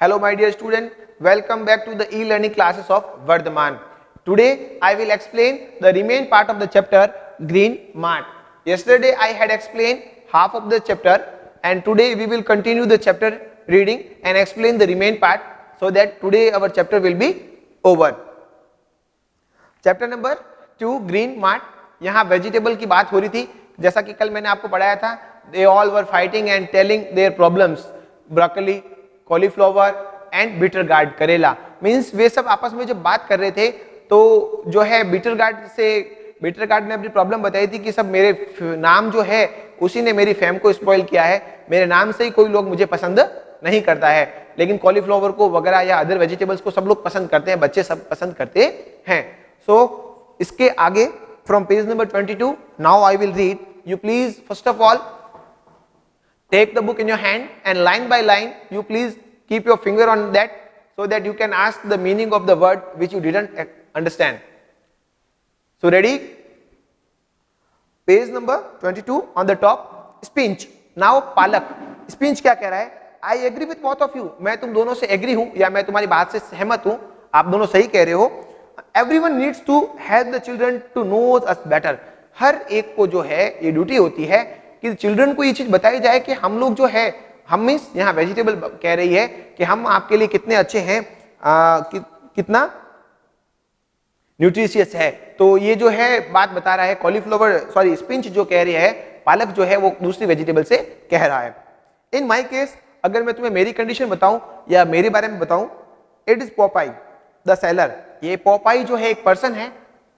Hello my dear student, welcome back to the e-learning classes of Vardhaman. Today I will explain the remaining part of the chapter Green Mart. Yesterday I had explained half of the chapter and today we will continue the chapter reading and explain the remaining part so that today our chapter will be over. Chapter number 2 green mart. यहाँ vegetable की बात हो रही थी. जैसा कि कल मैंने आपको पढ़ाया था, they all were fighting and telling their problems. Broccoli, cauliflower and bitter gourd, करेला. मींस वे सब आपस में जब बात कर रहे थे तो जो है बीटर गार्ड ने अपनी प्रॉब्लम बताई थी कि सब मेरे नाम जो है उसी ने मेरी फेम को स्पॉइल किया है. मेरे नाम से ही कोई लोग मुझे पसंद नहीं करता है, लेकिन कॉलीफ्लावर को वगैरह या अदर वेजिटेबल्स को सब लोग पसंद करते हैं, बच्चे सब पसंद करते हैं. So इसके आगे from page number 22 now I will read. You please first of all take the book in your hand and line by line you please keep your finger on that so that you can ask the meaning of the word which you didn't understand. So ready? Page number 22 on the top, spinach. Now पालक. Spinach क्या कह रहा है? I agree with both of you. मैं तुम दोनों से agree हूं या मैं तुम्हारी बात से सहमत हूं. आप दोनों सही कह रहे हो. Everyone needs to help the children to know us better. हर एक को जो है ये ड्यूटी होती है कि चिल्ड्रन को ये चीज बताई जाए कि हम लोग जो है, हम मीन्स यहाँ वेजिटेबल कह रही है कि हम आपके लिए कितने अच्छे हैं, कितना न्यूट्रिशियस है. तो ये जो है बात बता रहा है. कॉलीफ्लावर सॉरी स्पिंच जो कह रही है, पालक जो है वो दूसरी वेजिटेबल से कह रहा है. इन माई केस अगर मैं तुम्हें मेरी कंडीशन बताऊं या मेरे बारे में बताऊं, it is Popeye the seller. ये पोपाई जो है एक पर्सन है,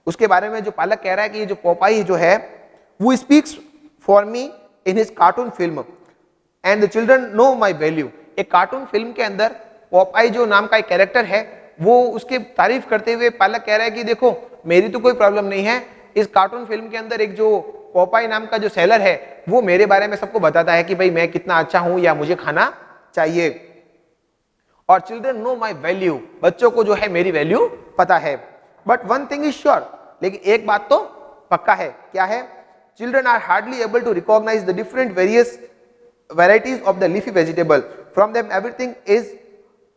उसके बारे में जो पालक कह रहा है कि ये जो पोपाई जो है वो speaks for me in his cartoon film and the children know my value. एक कार्टून फिल्म के अंदर पोपाई जो नाम का एक कैरेक्टर है वो उसके तारीफ करते हुए पालक कह रहा है कि देखो मेरी तो कोई प्रॉब्लम नहीं है. इस कार्टून फिल्म के अंदर एक जो पोपाई नाम का जो सेलर है वो मेरे बारे में सबको बताता है कि भाई मैं कितना अच्छा हूं या मुझे खाना चाहिए. और चिल्ड्रन नो माई वैल्यू, बच्चों को जो है मेरी वैल्यू पता है. But one thing is sure, लेकिन एक बात तो पक्का है. क्या है? Children are hardly able to recognise the different various varieties of the leafy vegetable. From them everything is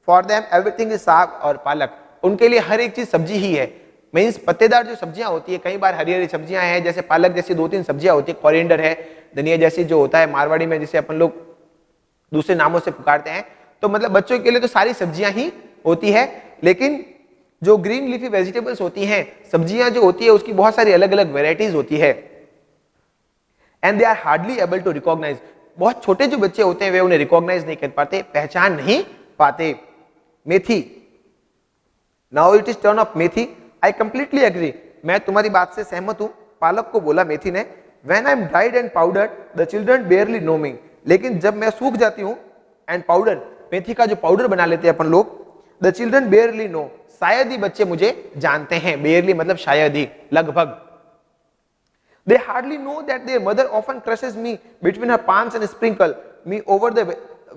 for them everything is साग और पालक. उनके लिए हर एक चीज सब्जी ही है. मीन्स पत्तेदार जो सब्जियां होती है, कई बार हरी हरी सब्जियां हैं, जैसे पालक जैसी 2-3 सब्जियां होती है, कोरिएंडर है, धनिया जैसी जो होता है मारवाड़ी में जिसे अपन लोग दूसरे नामों से पुकारते हैं. तो मतलब बच्चों के लिए तो सारी सब्जियां ही होती है, लेकिन जो ग्रीन लीफी वेजिटेबल्स होती हैं, सब्जियां जो होती है उसकी बहुत सारी अलग अलग वेराइटीज होती है. And they are hardly able to recognise. बहुत छोटे जो बच्चे होते हैं वे उन्हें रिकॉग्नाइज नहीं कर पाते, पहचान नहीं पाते. Methi. Now it is turn of methi. I completely agree. मैं तुम्हारी बात से सहमत हूं. पालक को बोला मेथी ने. When I am dried and powdered the children barely know me. लेकिन जब मैं सूख जाती हूं एंड पाउडर, मेथी का जो पाउडर बना लेते हैं अपन लोग, द चिल्ड्रन बेयरली नो, शायद ही बच्चे मुझे जानते हैं. बेयरली मतलब शायद ही, लगभग. They hardly know that their mother often crushes me between her palms and sprinkle me over the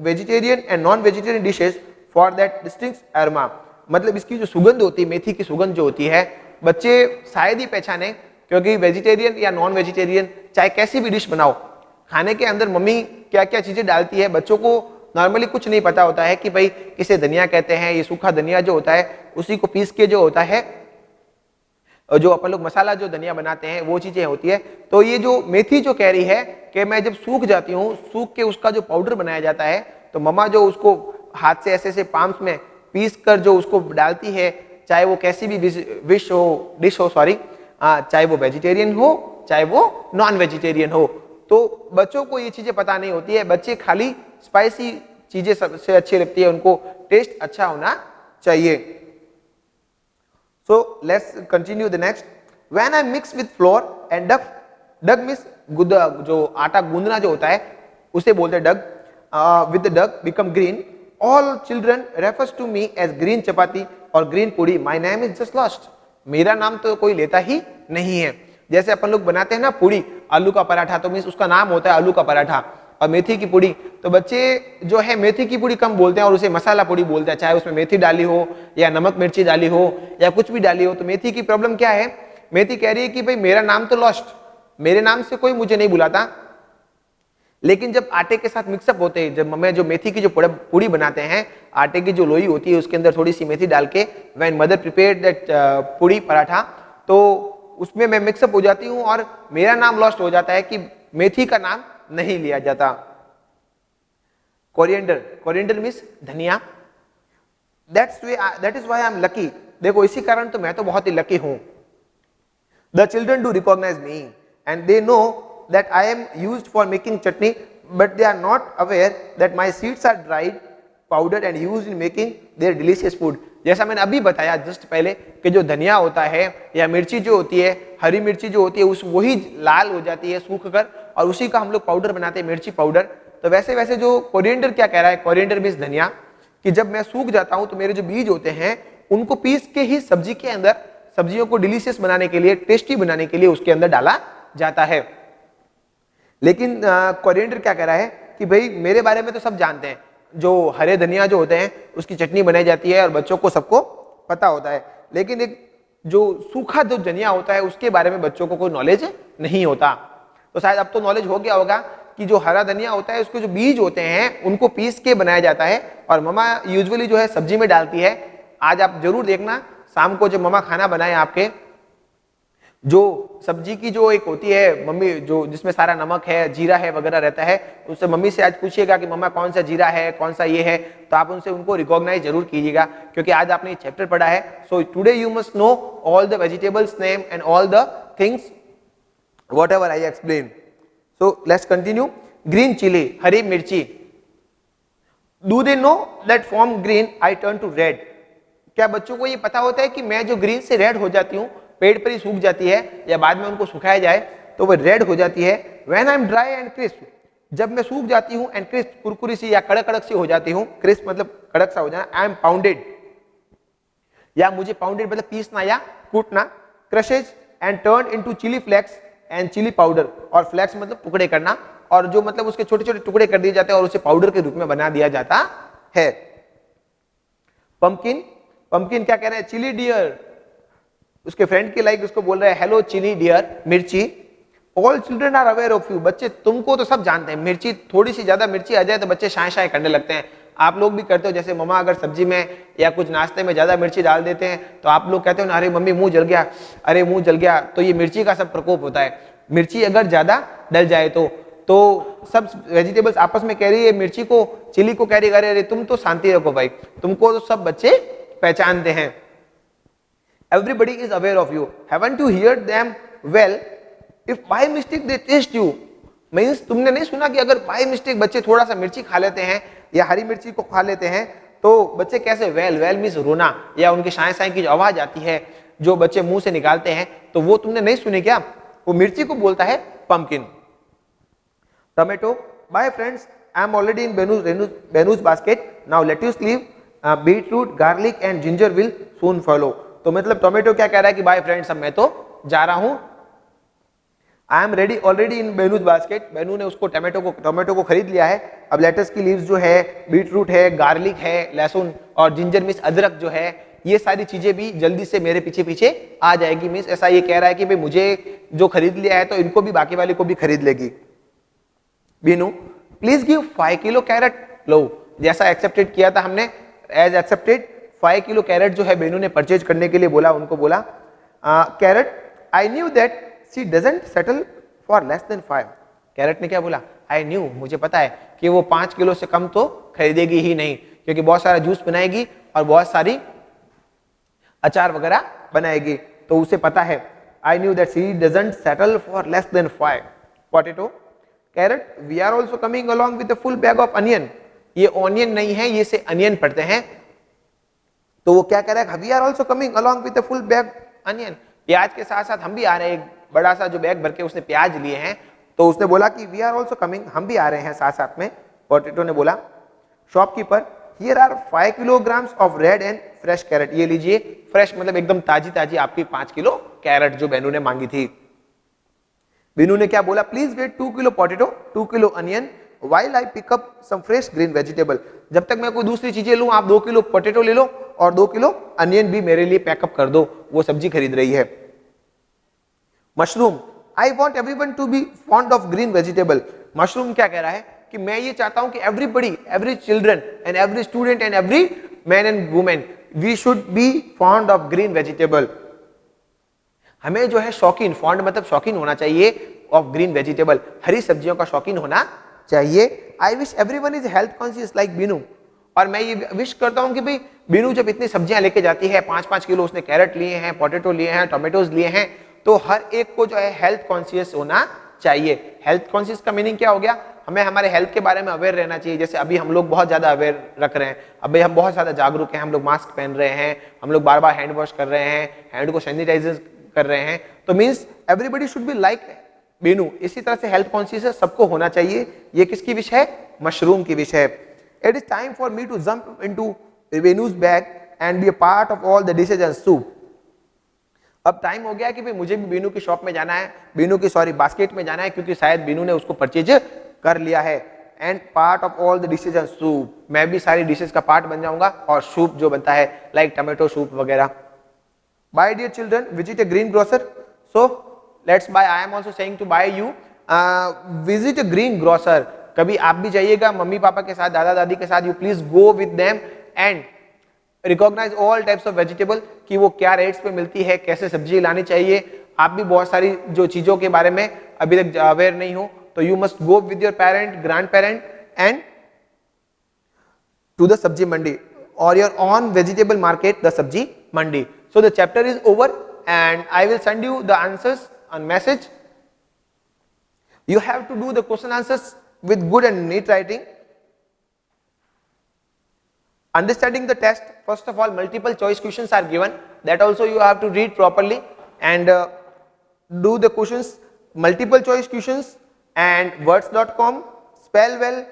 vegetarian and non-vegetarian dishes for that distinct aroma. मतलब इसकी जो सुगंध होती है, मेथी की सुगंध जो होती है, बच्चे शायद ही पहचाने, क्योंकि वेजिटेरियन या नॉन वेजिटेरियन चाहे कैसी भी डिश बनाओ, खाने के अंदर मम्मी क्या क्या चीजें डालती है बच्चों को नॉर्मली कुछ नहीं पता होता है कि भाई किसे धनिया कहते हैं. ये सूखा धनिया जो होता है उसी को पीस के जो होता है, जो अपन लोग मसाला जो धनिया बनाते हैं वो चीजें होती है. तो ये जो मेथी जो कह रही है कि मैं जब सूख जाती हूँ, सूख के उसका जो पाउडर बनाया जाता है, तो मम्मा जो उसको हाथ से ऐसे ऐसे पाम्स में पीस कर जो उसको डालती है, चाहे वो कैसी भी डिश हो सॉरी, चाहे वो वेजिटेरियन हो चाहे वो नॉन वेजिटेरियन हो. तो बच्चों को ये चीजें पता नहीं होती है. बच्चे खाली स्पाइसी चीजें सबसे अच्छी लगती है, उनको टेस्ट अच्छा होना चाहिए. So let's continue the next. When I mix with flour and duck means जो आटा गूंदना जो होता है उसे बोलते हैं डग. With the duck become green. All children refers to me as green chapati और green puri. My name is just lost. मेरा नाम तो कोई लेता ही नहीं है. जैसे अपन लोग बनाते हैं ना पूड़ी, आलू का पराठा, तो मीन्स उसका नाम होता है आलू का पराठा. और मेथी की पूड़ी, तो बच्चे जो है मेथी की पूड़ी कम बोलते हैं और उसे मसाला पूड़ी बोलते हैं, चाहे उसमें मेथी डाली हो या नमक मिर्ची डाली हो या कुछ भी डाली हो. तो मेथी की प्रॉब्लम क्या है? मेथी कह रही है कि भाई मेरा नाम तो लॉस्ट, मेरे नाम से कोई मुझे नहीं बुलाता. लेकिन जब आटे के साथ मिक्सअप होते हैं, जब मैं जो मेथी की जो पूड़ी बनाते हैं, आटे की जो लोई होती है उसके अंदर थोड़ी सी मेथी डाल के व्हेन मदर प्रिपेयर्ड दैट पूड़ी पराठा, तो उसमें मैं मिक्सअप हो जाती हूँ और मेरा नाम लॉस्ट हो जाता है कि मेथी का नाम नहीं लिया जाता। कोरिएंडर, कोरिएंडर मीन्स धनिया। That is why I am lucky. देखो इसी कारण तो मैं तो बहुत ही लकी हूं। The children do recognise me and they know that I am used for making chutney, but they are not aware that my seeds are dried powder and used in making their delicious food. जैसा मैंने अभी बताया just पहले कि जो धनिया होता है या मिर्ची जो होती है, हरी मिर्ची जो होती है, उस वही लाल हो जाती है सूख कर और उसी का हम लोग पाउडर बनाते हैं, मिर्ची पाउडर। तो वैसे वैसे जो कोरिएंडर क्या कह रहा है, कोरिएंडर मीन्स धनिया, कि जब मैं सूख जाता हूं तो मेरे जो बीज होते हैं उनको पीस के ही सब्जी के अंदर, सब्जियों को डिलीशियस बनाने के लिए, टेस्टी बनाने के लिए उसके अंदर डाला जाता है। लेकिन कोरिएंडर क्या कह रहा है कि भाई मेरे बारे में तो सब जानते हैं, जो हरे धनिया जो होते हैं उसकी चटनी बनाई जाती है और बच्चों को सबको पता होता है, लेकिन एक जो सूखा जो धनिया होता है उसके बारे में बच्चों को कोई नॉलेज नहीं होता। तो शायद अब तो नॉलेज हो गया होगा कि जो हरा धनिया होता है उसके जो बीज होते हैं उनको पीस के बनाया जाता है और मम्मा यूजुअली जो है सब्जी में डालती है। आज आप जरूर देखना शाम को जब मम्मा खाना बनाए आपके, जो सब्जी की जो एक होती है मम्मी, जो जिसमें सारा नमक है, जीरा है वगैरह रहता है, उससे मम्मी से आज पूछिएगा कि मम्मा कौन सा जीरा है, कौन सा ये है, तो आप उनसे उनको रिकॉग्नाइज जरूर कीजिएगा क्योंकि आज आपने ये चैप्टर पढ़ा है। So today you must know all the vegetables name and all the things what ever I explain. So let's continue. Green chili, हरी मिर्ची. Do they know that from green I turn to red? क्या बच्चों को ये पता होता है कि मैं जो ग्रीन से रेड हो जाती हूँ, पेड़ पर ही सूख जाती है या बाद में उनको सुखाया जाए तो वो रेड हो जाती है। When I am dry and crisp, जब मैं सूख जाती हूँ एंड क्रिस्प, कुरकुरी सी या कड़क कड़क सी हो जाती हूँ, क्रिस्प मतलब कड़क सा हो जाना, आई एम पाउंडेड, या मुझे पाउंडेड मतलब पीसना या कूटना, crushes and turn into chilli flakes and chilli powder, और फ्लेक्स मतलब टुकड़े करना, और जो मतलब उसके छोटे छोटे टुकड़े कर दिए जाते हैं और उसे पाउडर के रूप में बना दिया जाता है। पंपकिन, पंपकिन क्या कह रहे हैं, चिली डियर, उसके फ्रेंड के लाइक उसको बोल रहे हैं हेलो चिली डियर, मिर्ची। All children are aware of you, बच्चे तुमको तो सब जानते हैं। मिर्ची, थोड़ी सी ज्यादा मिर्ची आ जाए तो बच्चे शाय शाय करने लगते हैं। आप लोग भी करते हो, जैसे मम्मा अगर सब्जी में या कुछ नाश्ते में ज्यादा मिर्ची डाल देते हैं तो आप लोग कहते हो ना, अरे मम्मी मुंह जल गया, अरे मुंह जल गया। तो ये मिर्ची का सब प्रकोप होता है। मिर्ची अगर ज्यादा डल जाए तो सब वेजिटेबल्स आपस में कह रही है मिर्ची को, चिली को कह रही है अरे तुम तो शांति रखो भाई, तुमको तो सब बच्चे पहचानते हैं। Everybody is aware of you, haven't you hear them well if by mistake they taste you. Means तुमने नहीं सुना कि अगर बाय मिस्टेक बच्चे थोड़ा सा मिर्ची खा लेते हैं या हरी मिर्ची को खा लेते हैं तो बच्चे कैसे, वेल, वेल मीन्स रोना, या उनकी शाय शाय की जो आवाज आती है जो बच्चे मुंह से निकालते हैं, तो वो तुमने नहीं सुनी क्या? वो मिर्ची को बोलता है pumpkin. Tomato, bye friends, I am already in Benu's basket, now lettuce leaf, beetroot, garlic and ginger will soon follow. तो मतलब टोमेटो क्या कह रहा है कि बाय फ्रेंड्स, अब मैं तो जा रहा हूं। I am ready already in Benu's basket, Benu ने उसको टोमेटो को खरीद लिया है। अब लेटस की लीव्स जो है, बीटरूट है, गार्लिक है, लहसुन और जिंजर मीन्स अदरक जो है, ये सारी चीजें भी जल्दी से मेरे पीछे पीछे आ जाएगी। मीन्स ऐसा ये कह रहा है कि भाई मुझे जो खरीद लिया है तो इनको भी, बाकी वाले को भी खरीद लेगी। Binu, please give 5 kilo carrot, लो जैसा एक्सेप्टेड किया था हमने, एज एक्सेप्टेड 5 किलो कैरेट जो है बेनू ने परचेज करने के लिए बोला, उनको बोला carrot, I knew that she doesn't settle for less than 5। Carrot ने क्या बोला, आई न्यू, मुझे पता है कि वो 5 किलो से कम तो खरीदेगी ही नहीं, क्योंकि बहुत सारा जूस बनाएगी और बहुत सारी अचार वगैरह बनाएगी, तो उसे पता है। I knew that she doesn't settle for less than 5। Potato, carrot, we are also coming along with the full bag of onion, ये ऑनियन नहीं है, ये से अनियन पढ़ते हैं। तो वो क्या कह रहा है, we are also coming along with the full bag onion, प्याज के साथ साथ हम भी आ रहे हैं। एक बड़ा सा जो बैग भर के उसने प्याज लिए हैं, तो उसने बोला कि वी आर ऑल्सो कमिंग, हम भी आ रहे हैं साथ साथ में। पोटैटो ने बोला। Shopkeeper, here are 5 kilograms of red and fresh carrot, ये लीजिए, फ्रेश मतलब एकदम ताजी ताजी आपकी 5 किलो कैरेट जो बेनू ने मांगी थी। बेनू ने क्या बोला, please wait 2 kilo potato, 2 kilo onion, while I pick up some fresh green vegetable, जब तक मैं कोई दूसरी चीजें लूं आप 2 किलो पोटैटो ले लो और 2 किलो अनियन भी मेरे लिए पैकअप कर दो, वो सब्जी खरीद रही है। Mushroom, I want everyone to be fond of green vegetable, mushroom क्या कह रहा है कि मैं ये चाहता हूं कि everybody, every children and every student and every man and women, we should be fond of green vegetable. हमें जो है शौकीन, फॉन्ड मतलब शौकीन होना चाहिए ऑफ ग्रीन वेजिटेबल, हरी सब्जियों का शौकीन होना चाहिए। I wish everyone is health conscious like Binu. और मैं ये विश करता हूं कि भाई बीनू जब इतनी सब्जियां लेके जाती है, 5-5 किलो उसने कैरेट लिए हैं, पोटैटो लिए हैं, टोमेटोज लिए हैं, तो हर एक को जो है हेल्थ कॉन्शियस होना चाहिए। हेल्थ कॉन्शियस का मीनिंग क्या हो गया, हमें हमारे हेल्थ के बारे में अवेयर रहना चाहिए। जैसे अभी हम लोग बहुत ज्यादा अवेयर रख रहे हैं, अभी हम बहुत ज्यादा जागरूक हैं, हम लोग मास्क पहन रहे हैं, हम लोग बार बार हैंड वॉश कर रहे हैं, हैंड को सैनिटाइज कर रहे हैं, तो means everybody should be like Binu. इसी तरह से हेल्थ कॉन्शियस सबको होना चाहिए। ये किसकी विश है, मशरूम की विश है। It is time for me to jump into Binu's bag and be a part of all the dishes and soup. अब टाइम हो गया कि भाई मुझे भी बीनू की शॉप में जाना है, बीनू की सॉरी बास्केट में जाना है, क्योंकि शायद बीनू ने उसको परचेज कर लिया है। And part of all the dishes and soup, मैं भी सारी डिशेज का पार्ट बन जाऊंगा, और सूप जो बनता है लाइक टमाटो सूप वगैरह। Buy dear children, visit a green grocer. So let's buy. I am also saying to buy you. Visit a green grocer. कभी आप भी जाइएगा मम्मी पापा के साथ, दादा दादी के साथ, you please go with them and recognize all types of vegetable कि वो क्या रेट्स पे मिलती है, कैसे सब्जी लानी चाहिए। आप भी बहुत सारी जो चीजों के बारे में अभी तक अवेयर नहीं हो, तो you must go with your parent, grandparent and to the sabji mandi or your own vegetable market, the sabji mandi. So the chapter is over and I will send you the answers on message. You have to do the question answers with good and neat writing. Understanding the test, first of all multiple choice questions are given, that also you have to read properly and do the questions, multiple choice questions and words.com, spell well.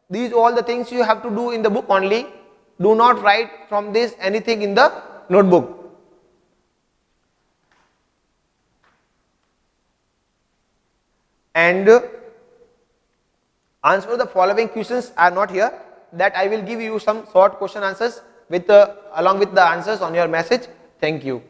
These all the things you have to do in the book only. Do not write from this anything in the notebook. And answer the following questions are not here, that I will give you some short question answers with along with the answers on your message. Thank you.